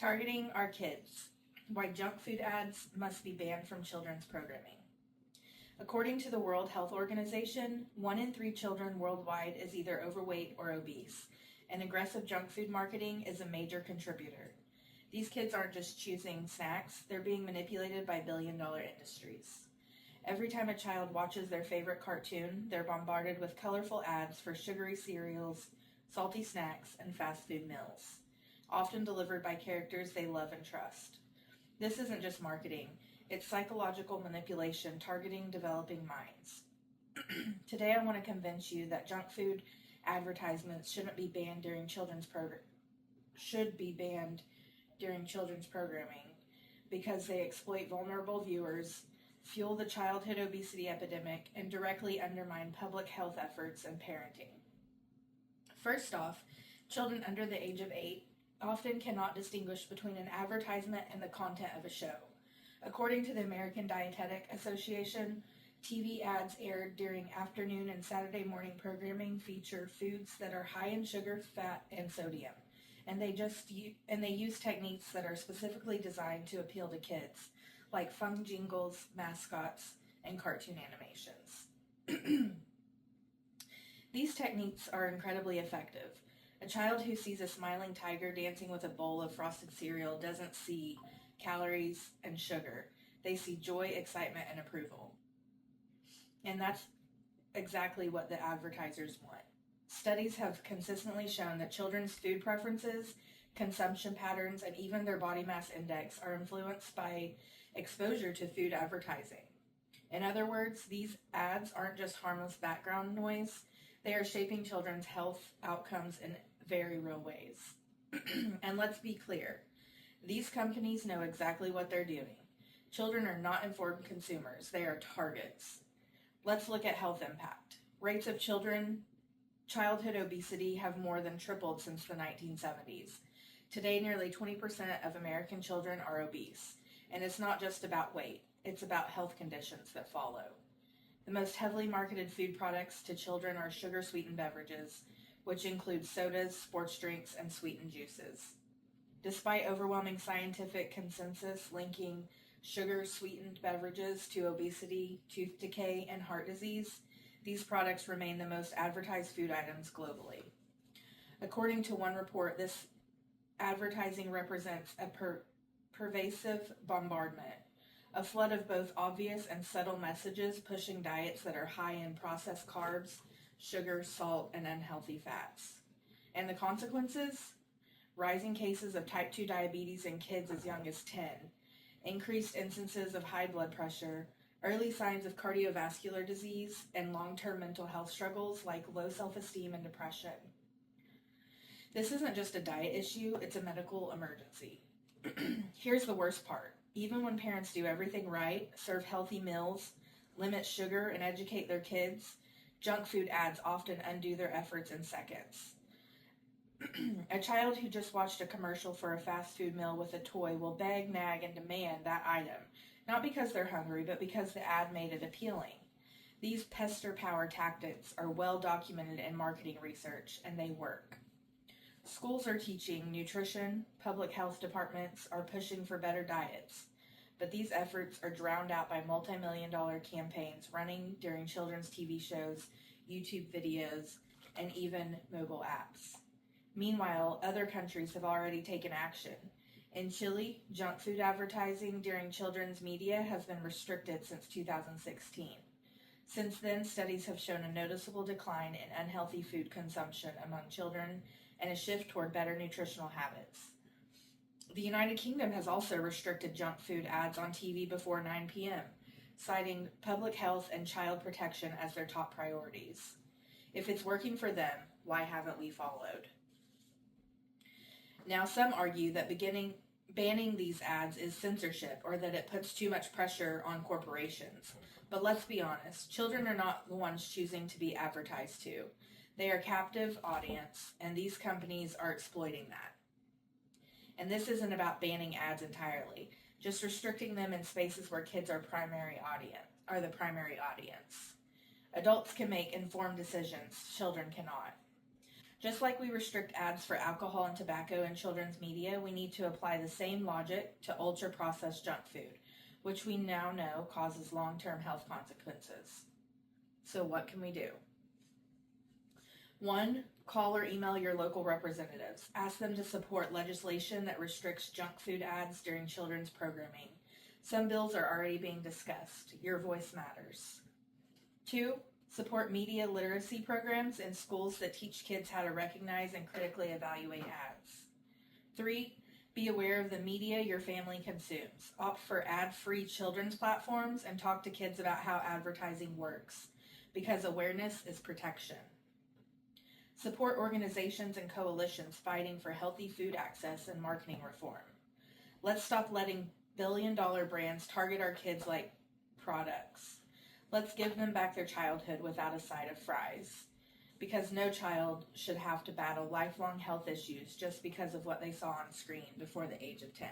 Targeting our kids. Why junk food ads must be banned from children's programming. According to the World Health Organization, 1 in 3 children worldwide is either overweight or obese, and aggressive junk food marketing is a major contributor. These kids aren't just choosing snacks, they're being manipulated by billion-dollar industries. Every time a child watches their favorite cartoon, they're bombarded with colorful ads for sugary cereals, salty snacks, and fast food meals, often delivered by characters they love and trust. This isn't just marketing, it's psychological manipulation targeting developing minds. Today I want to convince you that junk food advertisements should be banned during children's programming because they exploit vulnerable viewers, fuel the childhood obesity epidemic, and directly undermine public health efforts and parenting. First off, children under the age of 8 often cannot distinguish between an advertisement and the content of a show. According to the American Dietetic Association, TV ads aired during afternoon and Saturday morning programming feature foods that are high in sugar, fat, and sodium, and they use techniques that are specifically designed to appeal to kids, like fun jingles, mascots, and cartoon animations. These techniques are incredibly effective. A child who sees a smiling tiger dancing with a bowl of frosted cereal doesn't see calories and sugar. They see joy, excitement, and approval. And that's exactly what the advertisers want. Studies have consistently shown that children's food preferences, consumption patterns, and even their body mass index are influenced by exposure to food advertising. In other words, these ads aren't just harmless background noise, they are shaping children's health outcomes in very real ways. And let's be clear, these companies know exactly what they're doing. Children are not informed consumers, they are targets. Let's look at health impact. Rates of childhood obesity have more than tripled since the 1970s. Today, nearly 20% of American children are obese, and it's not just about weight, it's about health conditions that follow. The most heavily marketed food products to children are sugar-sweetened beverages, which include sodas, sports drinks, and sweetened juices. Despite overwhelming scientific consensus linking sugar-sweetened beverages to obesity, tooth decay, and heart disease, these products remain the most advertised food items globally. According to one report, this advertising represents a pervasive bombardment, a flood of both obvious and subtle messages pushing diets that are high in processed carbs, sugar, salt, and unhealthy fats. And the consequences? Rising cases of type 2 diabetes in kids as young as 10, increased instances of high blood pressure, early signs of cardiovascular disease, and long-term mental health struggles like low self-esteem and depression. This isn't just a diet issue, it's a medical emergency. Here's the worst part. Even when parents do everything right, serve healthy meals, limit sugar, and educate their kids, junk food ads often undo their efforts in seconds. A child who just watched a commercial for a fast food meal with a toy will beg, nag, and demand that item, not because they're hungry, but because the ad made it appealing. These pester power tactics are well documented in marketing research, and they work. Schools are teaching nutrition, public health departments are pushing for better diets, but these efforts are drowned out by multi-million-dollar campaigns running during children's TV shows, YouTube videos, and even mobile apps. Meanwhile, other countries have already taken action. In Chile, junk food advertising during children's media has been restricted since 2016. Since then, studies have shown a noticeable decline in unhealthy food consumption among children and a shift toward better nutritional habits. The United Kingdom has also restricted junk food ads on TV before 9 p.m., citing public health and child protection as their top priorities. If it's working for them, why haven't we followed? Now, some argue that banning these ads is censorship or that it puts too much pressure on corporations. But let's be honest, children are not the ones choosing to be advertised to. They are a captive audience, and these companies are exploiting that. And this isn't about banning ads entirely, just restricting them in spaces where kids are the primary audience. Adults can make informed decisions, children cannot. Just like we restrict ads for alcohol and tobacco in children's media, we need to apply the same logic to ultra-processed junk food, which we now know causes long-term health consequences. So what can we do? 1. Call or email your local representatives. Ask them to support legislation that restricts junk food ads during children's programming. Some bills are already being discussed. Your voice matters. 2. Support media literacy programs in schools that teach kids how to recognize and critically evaluate ads. 3. Be aware of the media your family consumes. Opt for ad-free children's platforms and talk to kids about how advertising works, because awareness is protection. Support organizations and coalitions fighting for healthy food access and marketing reform. Let's stop letting billion-dollar brands target our kids like products. Let's give them back their childhood without a side of fries, because no child should have to battle lifelong health issues just because of what they saw on screen before the age of 10.